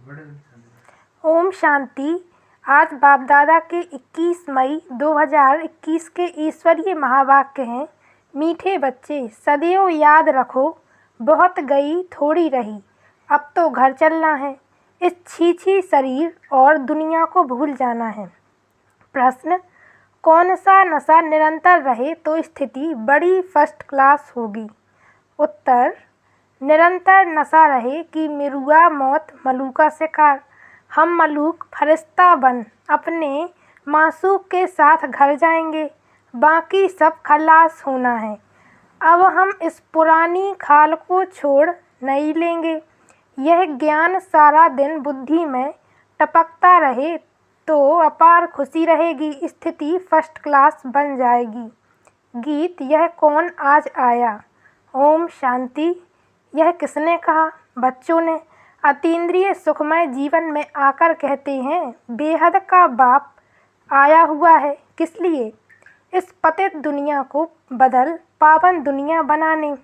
ओम शांति। आज बाप दादा के 21 मई 2021 के ईश्वरीय महावाक्य हैं। मीठे बच्चे, सदैव याद रखो, बहुत गई थोड़ी रही, अब तो घर चलना है। इस छीछी शरीर और दुनिया को भूल जाना है। प्रश्न: कौन सा नशा निरंतर रहे तो स्थिति बड़ी फर्स्ट क्लास होगी? उत्तर: निरंतर नशा रहे कि मिरुआ मौत मलूका शिकार। हम मलूक फरिश्ता बन अपने मासूक के साथ घर जाएंगे, बाकी सब खलास होना है। अब हम इस पुरानी खाल को छोड़ नहीं लेंगे। यह ज्ञान सारा दिन बुद्धि में टपकता रहे तो अपार खुशी रहेगी, स्थिति फर्स्ट क्लास बन जाएगी। गीत: यह कौन आज आया? ओम शांति। यह किसने कहा? बच्चों ने। अतीन्द्रिय सुखमय जीवन में आकर कहते हैं, बेहद का बाप आया हुआ है। किस लिए? इस पतित दुनिया को बदल पावन दुनिया बनाने।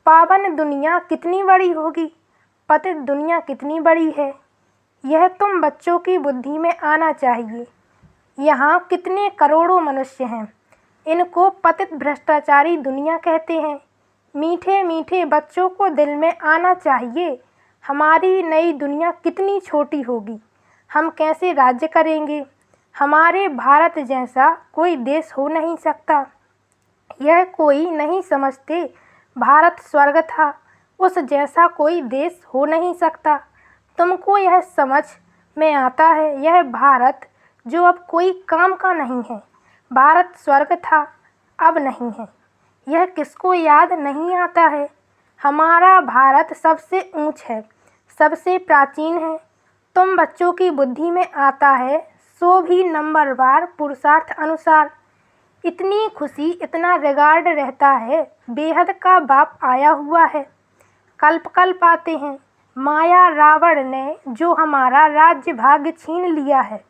पावन दुनिया कितनी बड़ी होगी? पतित दुनिया कितनी बड़ी है? यह तुम बच्चों की बुद्धि में आना चाहिए। यहाँ कितने करोड़ों मनुष्य हैं, इनको पतित भ्रष्टाचारी दुनिया कहते हैं। मीठे मीठे बच्चों को दिल में आना चाहिए, हमारी नई दुनिया कितनी छोटी होगी, हम कैसे राज्य करेंगे। हमारे भारत जैसा कोई देश हो नहीं सकता। यह कोई नहीं समझते भारत स्वर्ग था, उस जैसा कोई देश हो नहीं सकता। तुमको यह समझ में आता है, यह भारत जो अब कोई काम का नहीं है, भारत स्वर्ग था, अब नहीं है। यह किसको याद नहीं आता है? हमारा भारत सबसे ऊंच है, सबसे प्राचीन है। तुम बच्चों की बुद्धि में आता है, सो भी नंबरवार पुरुषार्थ अनुसार। इतनी खुशी, इतना रिगार्ड रहता है, बेहद का बाप आया हुआ है। कल्प कल्प आते हैं। माया रावण ने जो हमारा राज्य भाग्य छीन लिया है,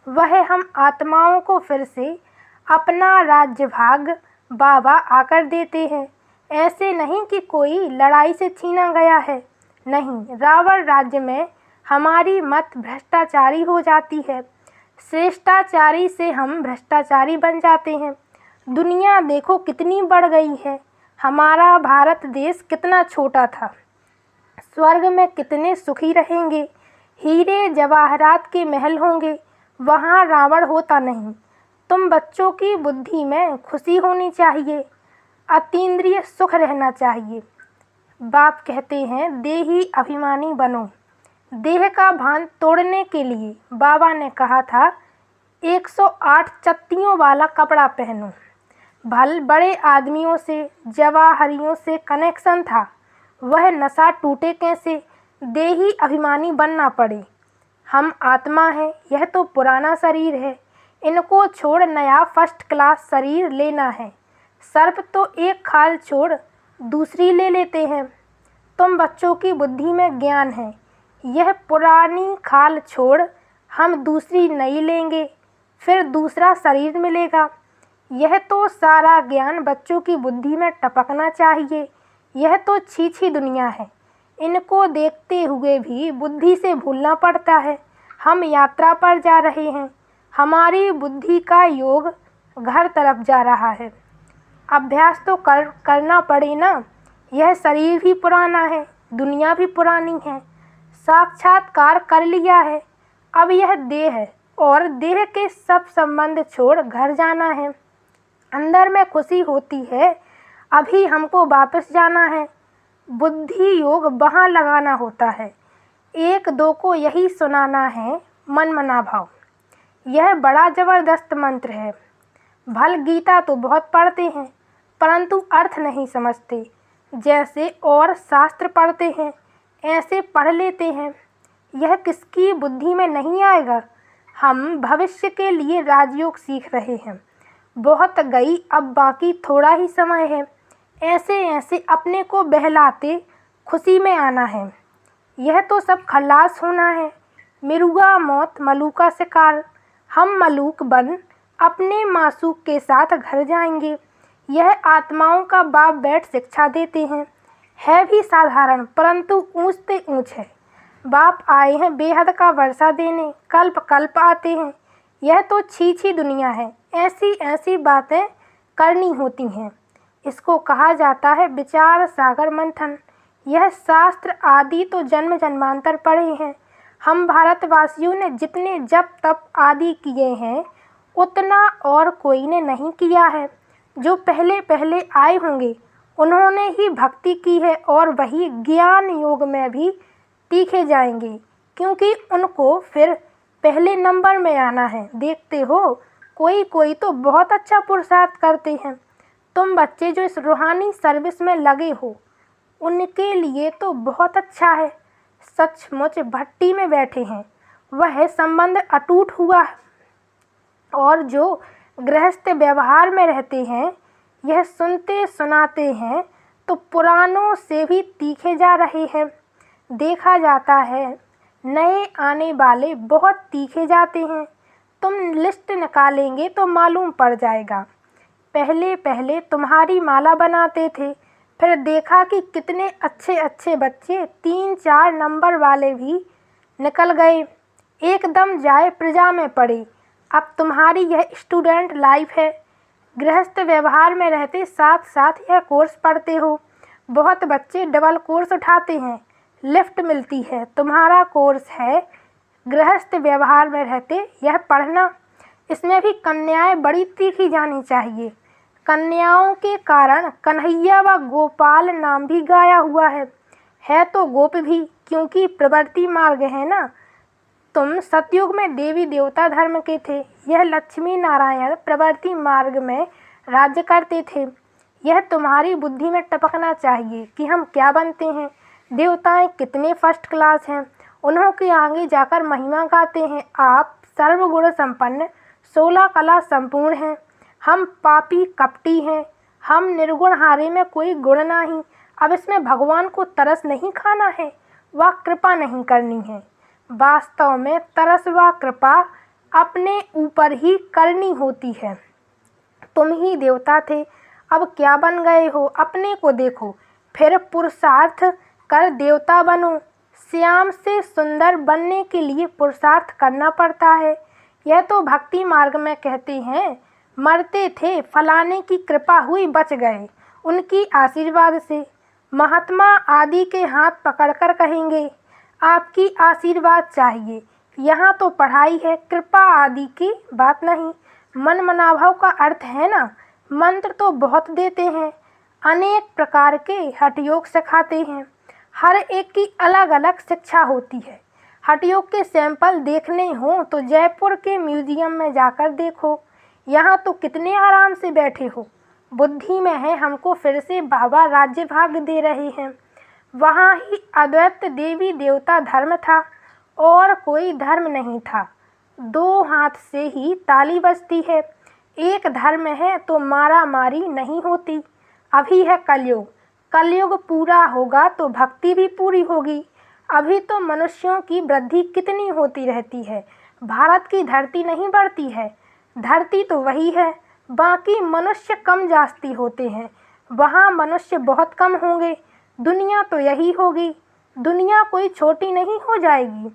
वह हम आत्माओं को फिर से अपना राज्य भाग बाबा आकर देते हैं। ऐसे नहीं कि कोई लड़ाई से छीना गया है, नहीं। रावण राज्य में हमारी मत भ्रष्टाचारी हो जाती है, श्रेष्ठाचारी से हम भ्रष्टाचारी बन जाते हैं। दुनिया देखो कितनी बढ़ गई है, हमारा भारत देश कितना छोटा था। स्वर्ग में कितने सुखी रहेंगे, हीरे जवाहरात के महल होंगे, वहाँ रावण होता नहीं। तुम बच्चों की बुद्धि में खुशी होनी चाहिए, अतीन्द्रिय सुख रहना चाहिए। बाप कहते हैं, देही अभिमानी बनो। देह का भान तोड़ने के लिए बाबा ने कहा था, 108 चत्तियों वाला कपड़ा पहनो। भल बड़े आदमियों से, जवाहरियों से कनेक्शन था, वह नशा टूटे कैसे? देही अभिमानी बनना पड़े। हम आत्मा हैं, यह तो पुराना शरीर है, इनको छोड़ नया फर्स्ट क्लास शरीर लेना है। सर्प तो एक खाल छोड़ दूसरी ले लेते हैं। तुम बच्चों की बुद्धि में ज्ञान है, यह पुरानी खाल छोड़ हम दूसरी नई लेंगे, फिर दूसरा शरीर मिलेगा। यह तो सारा ज्ञान बच्चों की बुद्धि में टपकना चाहिए। यह तो छीछी दुनिया है, इनको देखते हुए भी बुद्धि से भूलना पड़ता है। हम यात्रा पर जा रहे हैं, हमारी बुद्धि का योग घर तरफ जा रहा है। अभ्यास तो करना पड़े ना। यह शरीर भी पुराना है, दुनिया भी पुरानी है। साक्षात्कार कर लिया है, अब यह देह है और देह के सब संबंध छोड़ घर जाना है। अंदर में खुशी होती है, अभी हमको वापस जाना है। बुद्धि योग वहाँ लगाना होता है। एक दो को यही सुनाना है, मन मना भाव। यह बड़ा जबरदस्त मंत्र है। भल गीता तो बहुत पढ़ते हैं, परंतु अर्थ नहीं समझते। जैसे और शास्त्र पढ़ते हैं, ऐसे पढ़ लेते हैं। यह किसकी बुद्धि में नहीं आएगा? हम भविष्य के लिए राजयोग सीख रहे हैं। बहुत गई, अब बाकी थोड़ा ही समय है। ऐसे ऐसे अपने को बहलाते खुशी में आना है। यह तो सब खलास होना है। मिरुआ मौत मलूका शिकार। हम मलूक बन अपने मासूक के साथ घर जाएंगे। यह आत्माओं का बाप बैठ शिक्षा देते हैं। है भी साधारण, परंतु ऊंच से ऊंच है। बाप आए हैं बेहद का वर्षा देने, कल्प कल्प आते हैं, यह तो छी दुनिया है, ऐसी ऐसी बातें करनी होती हैं। इसको कहा जाता है विचार सागर मंथन। यह शास्त्र आदि तो जन्म जन्मांतर पढ़े हैं। हम भारतवासियों ने जितने जप तप आदि किए हैं उतना और कोई ने नहीं किया है। जो पहले पहले आए होंगे उन्होंने ही भक्ति की है और वही ज्ञान योग में भी तीखे जाएंगे, क्योंकि उनको फिर पहले नंबर में आना है। देखते हो कोई कोई तो बहुत अच्छा पुरुषार्थ करते हैं। तुम बच्चे जो इस रूहानी सर्विस में लगे हो उनके लिए तो बहुत अच्छा है। सचमुच भट्टी में बैठे हैं वह संबंध अटूट हुआ है, और जो गृहस्थ व्यवहार में रहते हैं यह सुनते सुनाते हैं तो पुरानों से भी तीखे जा रहे हैं। देखा जाता है नए आने वाले बहुत तीखे जाते हैं। तुम लिस्ट निकालेंगे तो मालूम पड़ जाएगा। पहले पहले तुम्हारी माला बनाते थे, फिर देखा कि कितने अच्छे अच्छे बच्चे 3-4 नंबर वाले भी निकल गए, एकदम जाए प्रजा में पड़े। अब तुम्हारी यह स्टूडेंट लाइफ है। गृहस्थ व्यवहार में रहते साथ साथ यह कोर्स पढ़ते हो। बहुत बच्चे डबल कोर्स उठाते हैं, लिफ्ट मिलती है। तुम्हारा कोर्स है गृहस्थ व्यवहार में रहते यह पढ़ना। इसमें भी कन्याएं बड़ी तीखी जानी चाहिए। कन्याओं के कारण कन्हैया व गोपाल नाम भी गाया हुआ है तो गोप भी, क्योंकि प्रवृत्ति मार्ग है ना। तुम सतयुग में देवी देवता धर्म के थे, यह लक्ष्मी नारायण प्रवृत्ति मार्ग में राज्य करते थे। यह तुम्हारी बुद्धि में टपकना चाहिए कि हम क्या बनते हैं। देवताएं कितने फर्स्ट क्लास हैं, उन्हों के आगे जाकर महिमा गाते हैं। आप सर्वगुण संपन्न 16 कला संपूर्ण हैं। हम पापी कपटी हैं, हम निर्गुण हारे में कोई गुण नहीं। अब इसमें भगवान को तरस नहीं खाना है व कृपा नहीं करनी है। वास्तव में तरस व कृपा अपने ऊपर ही करनी होती है। तुम ही देवता थे, अब क्या बन गए हो अपने को देखो, फिर पुरुषार्थ कर देवता बनो। श्याम से सुंदर बनने के लिए पुरुषार्थ करना पड़ता है। यह तो भक्ति मार्ग में कहते हैं मरते थे फलाने की कृपा हुई बच गए, उनकी आशीर्वाद से। महात्मा आदि के हाथ पकड़कर कहेंगे आपकी आशीर्वाद चाहिए। यहाँ तो पढ़ाई है, कृपा आदि की बात नहीं। मन मनाभाव का अर्थ है ना। मंत्र तो बहुत देते हैं, अनेक प्रकार के हठयोग सिखाते हैं। हर एक की अलग अलग शिक्षा होती है। हठयोग के सैंपल देखने हों तो जयपुर के म्यूजियम में जाकर देखो। यहाँ तो कितने आराम से बैठे हो। बुद्धि में है हमको फिर से बाबा राज्य भाग दे रहे हैं। वहाँ ही अद्वैत देवी देवता धर्म था और कोई धर्म नहीं था। 2 हाथ से ही ताली बजती है। एक धर्म है तो मारा मारी नहीं होती। अभी है कलयुग, कलयुग पूरा होगा तो भक्ति भी पूरी होगी। अभी तो मनुष्यों की वृद्धि कितनी होती रहती है, भारत की धरती नहीं बढ़ती है। धरती तो वही है, बाकी मनुष्य कम जास्ती होते हैं। वहाँ मनुष्य बहुत कम होंगे, दुनिया तो यही होगी। दुनिया कोई छोटी नहीं हो जाएगी।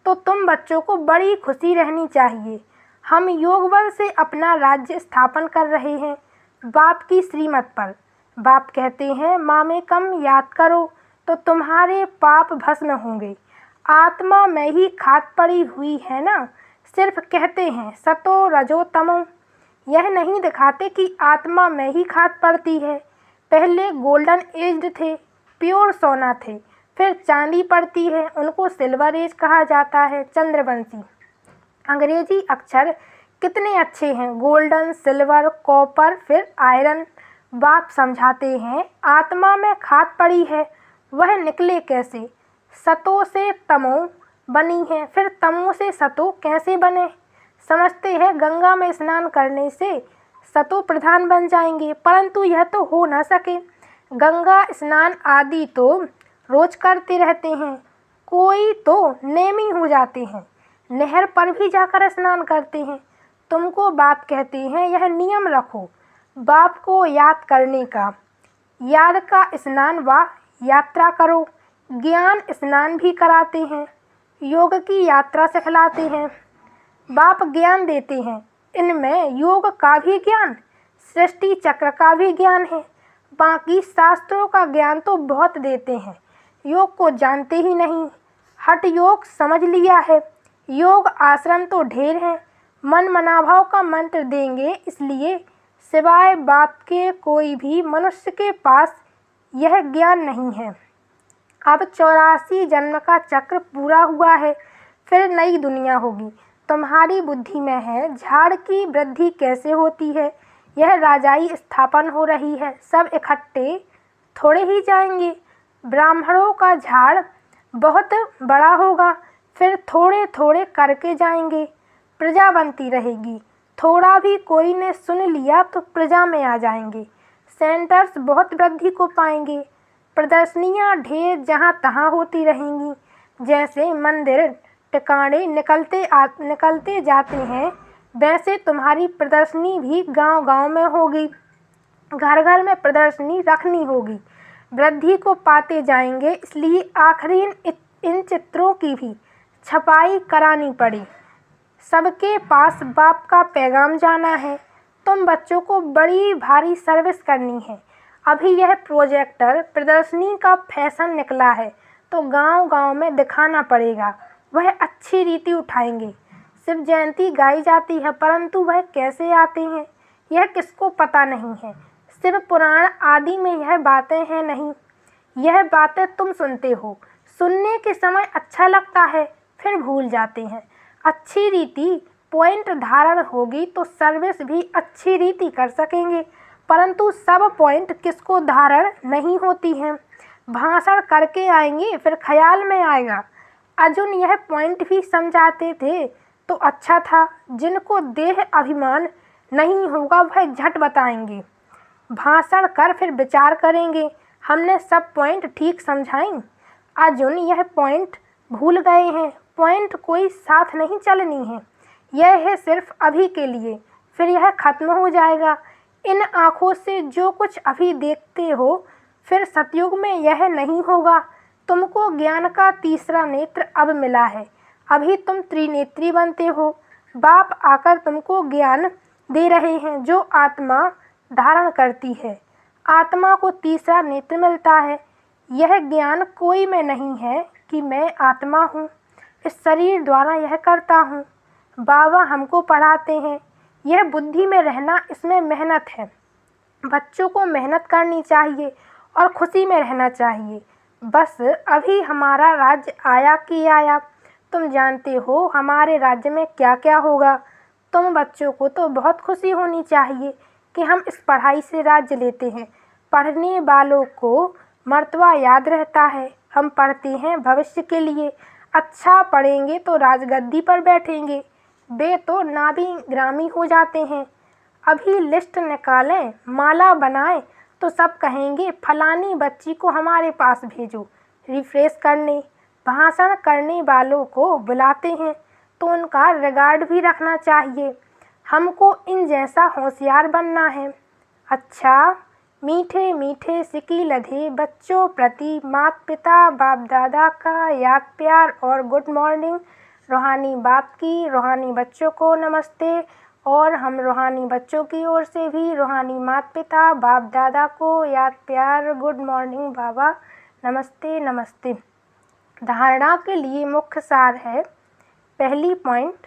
तो तुम बच्चों को बड़ी खुशी रहनी चाहिए। हम योग बल से अपना राज्य स्थापन कर रहे हैं बाप की श्रीमत पर। बाप कहते हैं माँ में कम याद करो तो तुम्हारे पाप भस्म होंगे। आत्मा में ही खाद पड़ी हुई है ना। सिर्फ कहते हैं सतो रजो तमो, यह नहीं दिखाते कि आत्मा में ही खाद पड़ती है। पहले गोल्डन एज थे, प्योर सोना थे, फिर चांदी पड़ती है, उनको सिल्वर एज कहा जाता है। चंद्रवंशी अंग्रेजी अक्षर कितने अच्छे हैं, गोल्डन, सिल्वर, कॉपर, फिर आयरन। बाप समझाते हैं आत्मा में खाद पड़ी है, वह निकले कैसे। सतो से तमो बनी है, फिर तमो से सतो कैसे बने। समझते हैं गंगा में स्नान करने से सतो प्रधान बन जाएंगे, परंतु यह तो हो न सके। गंगा स्नान आदि तो रोज करते रहते हैं, कोई तो नेमी हो जाते हैं, नहर पर भी जाकर स्नान करते हैं। तुमको बाप कहते हैं यह नियम रखो, बाप को याद करने का। याद का स्नान व यात्रा करो, ज्ञान स्नान भी कराते हैं, योग की यात्रा सिखलाते हैं। बाप ज्ञान देते हैं, इनमें योग का भी ज्ञान, सृष्टि चक्र का भी ज्ञान है। बाकी शास्त्रों का ज्ञान तो बहुत देते हैं, योग को जानते ही नहीं। हठ योग समझ लिया है, योग आश्रम तो ढेर हैं। मन मनाभाव का मंत्र देंगे, इसलिए सिवाय बाप के कोई भी मनुष्य के पास यह ज्ञान नहीं है। अब 84 जन्म का चक्र पूरा हुआ है, फिर नई दुनिया होगी। तुम्हारी बुद्धि में है झाड़ की वृद्धि कैसे होती है। यह राजाई स्थापन हो रही है, सब इकट्ठे थोड़े ही जाएंगे। ब्राह्मणों का झाड़ बहुत बड़ा होगा, फिर थोड़े थोड़े करके जाएंगे। प्रजा बनती रहेगी, थोड़ा भी कोई ने सुन लिया तो प्रजा में आ जाएंगे। सेंटर्स बहुत वृद्धि को पाएंगे, प्रदर्शनियाँ ढेर जहाँ तहाँ होती रहेंगी। जैसे मंदिर टिकाणे निकलते जाते हैं, वैसे तुम्हारी प्रदर्शनी भी गांव-गांव में होगी, घर घर में प्रदर्शनी रखनी होगी। वृद्धि को पाते जाएंगे, इसलिए आखिरी इन चित्रों की भी छपाई करानी पड़ी। सबके पास बाप का पैगाम जाना है। तुम बच्चों को बड़ी भारी सर्विस करनी है। अभी यह प्रोजेक्टर प्रदर्शनी का फैशन निकला है, तो गांव-गांव में दिखाना पड़ेगा। वह अच्छी रीति उठाएंगे। शिव जयंती गाई जाती है, परंतु वह कैसे आते हैं यह किसको पता नहीं है। शिव पुराण आदि में यह बातें हैं नहीं। यह बातें तुम सुनते हो, सुनने के समय अच्छा लगता है, फिर भूल जाते हैं। अच्छी रीति पॉइंट धारण होगी तो सर्विस भी अच्छी रीति कर सकेंगे, परंतु सब पॉइंट किसको धारण नहीं होती हैं। भाषण करके आएंगे, फिर ख्याल में आएगा। अर्जुन यह पॉइंट भी समझाते थे तो अच्छा था। जिनको देह अभिमान नहीं होगा वह झट बताएंगे। भाषण कर फिर विचार करेंगे, हमने सब पॉइंट ठीक समझाई। अर्जुन यह पॉइंट भूल गए हैं, पॉइंट कोई साथ नहीं चलनी है। यह है सिर्फ अभी के लिए, फिर यह खत्म हो जाएगा। इन आँखों से जो कुछ अभी देखते हो, फिर सतयुग में यह नहीं होगा। तुमको ज्ञान का तीसरा नेत्र अब मिला है, अभी तुम त्रिनेत्री बनते हो। बाप आकर तुमको ज्ञान दे रहे हैं जो आत्मा धारण करती है। आत्मा को तीसरा नेत्र मिलता है। यह ज्ञान कोई में नहीं है कि मैं आत्मा हूँ, इस शरीर द्वारा यह करता हूँ। बाबा हमको पढ़ाते हैं, यह बुद्धि में रहना, इसमें मेहनत है। बच्चों को मेहनत करनी चाहिए और खुशी में रहना चाहिए। बस अभी हमारा राज्य आया कि आया, तुम जानते हो हमारे राज्य में क्या क्या होगा। तुम बच्चों को तो बहुत खुशी होनी चाहिए कि हम इस पढ़ाई से राज्य लेते हैं। पढ़ने वालों को मर्तबा याद रहता है। हम पढ़ते हैं भविष्य के लिए। अच्छा पढ़ेंगे तो राजगद्दी पर बैठेंगे, वे तो नामी ग्रामी हो जाते हैं। अभी लिस्ट निकालें, माला बनाएं तो सब कहेंगे फलानी बच्ची को हमारे पास भेजो रिफ्रेश करने। भाषण करने वालों को बुलाते हैं तो उनका रिगार्ड भी रखना चाहिए। हमको इन जैसा होशियार बनना है। अच्छा, मीठे मीठे सिकी लधे बच्चों प्रति माता पिता बाप दादा का याद प्यार और गुड मॉर्निंग। रूहानी बाप की रूहानी बच्चों को नमस्ते, और हम रूहानी बच्चों की ओर से भी रूहानी माता पिता बाप दादा को याद प्यार गुड मॉर्निंग बाबा, नमस्ते नमस्ते। धारणा के लिए मुख्य सार है। पहली पॉइंट,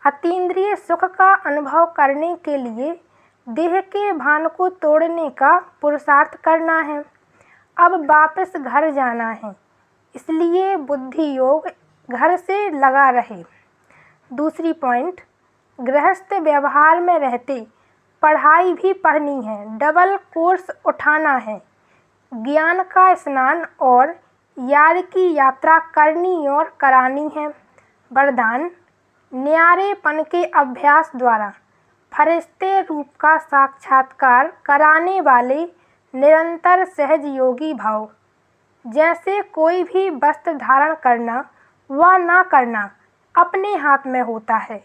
अतीन्द्रिय सुख का अनुभव करने के लिए देह के भान को तोड़ने का पुरुषार्थ करना है। अब वापस घर जाना है, इसलिए बुद्धि योग घर से लगा रहे। दूसरी पॉइंट, गृहस्थ व्यवहार में रहते पढ़ाई भी पढ़नी है, डबल कोर्स उठाना है। ज्ञान का स्नान और याद की यात्रा करनी और करानी है। वरदान, न्यारेपन के अभ्यास द्वारा फरिश्ते रूप का साक्षात्कार कराने वाले निरंतर सहज योगी भाव। जैसे कोई भी वस्त्र धारण करना व ना करना अपने हाथ में होता है,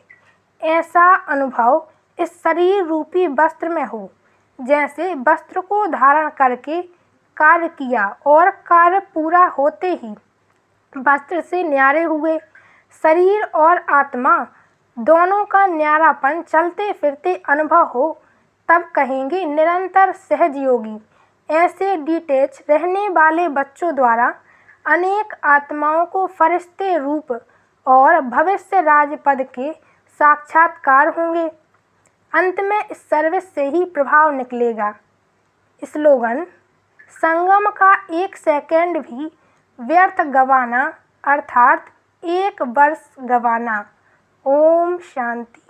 ऐसा अनुभव इस शरीर रूपी वस्त्र में हो। जैसे वस्त्र को धारण करके कार्य किया और कार्य पूरा होते ही वस्त्र से न्यारे हुए। शरीर और आत्मा दोनों का न्यारापन चलते फिरते अनुभव हो तब कहेंगे निरंतर सहजयोगी। ऐसे डिटैच रहने वाले बच्चों द्वारा अनेक आत्माओं को फरिश्ते रूप और भविष्य राजपद के साक्षात्कार होंगे। अंत में इस सर्विस से ही प्रभाव निकलेगा। स्लोगन: संगम का 1 सेकंड भी व्यर्थ गवाना अर्थात 1 वर्ष गवाना। ओम शांति।